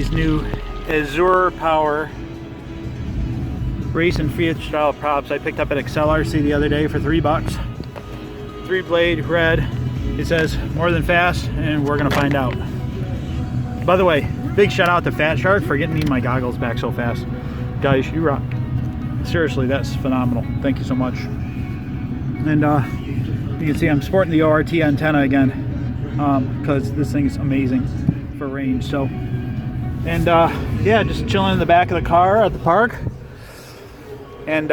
these new Azure Power race and freestyle props I picked up at XLRC the other day for $3. 3-blade red. It says more than fast, and we're gonna find out. By the way, big shout out to Fatshark for getting me my goggles back so fast. Guys, you rock. Seriously, that's phenomenal. Thank you so much. And you can see I'm sporting the O.R.T antenna again because this thing is amazing for range. So, and yeah, just chilling in the back of the car at the park. And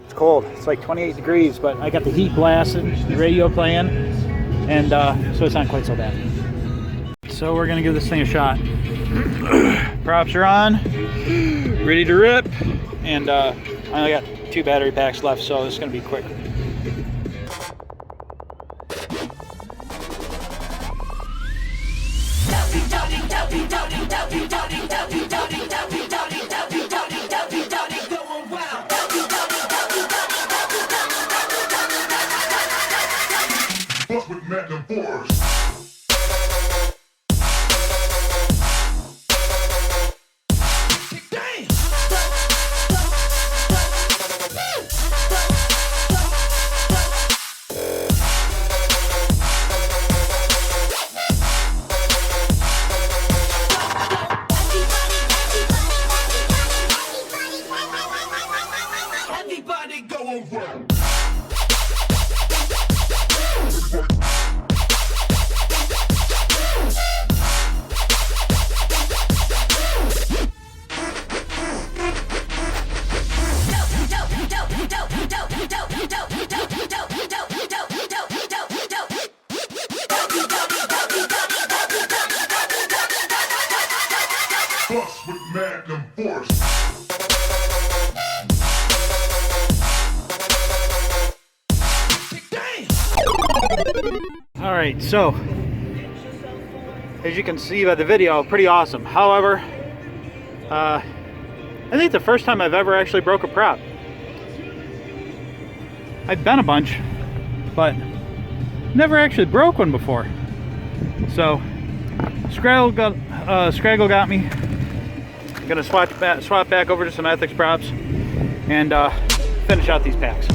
it's cold. It's like 28 degrees, but I got the heat blasting, the radio playing, and so it's not quite so bad. So we're gonna give this thing a shot. Props are on, ready to rip, and I only got 2 battery packs left, so this is gonna be quick. All right, so as you can see by the video, pretty awesome. However, I think the first time I've ever actually broke a prop. I've been a bunch, but never actually broke one before. So Scraggle got me. I'm gonna swap back over to some Ethix props and finish out these packs.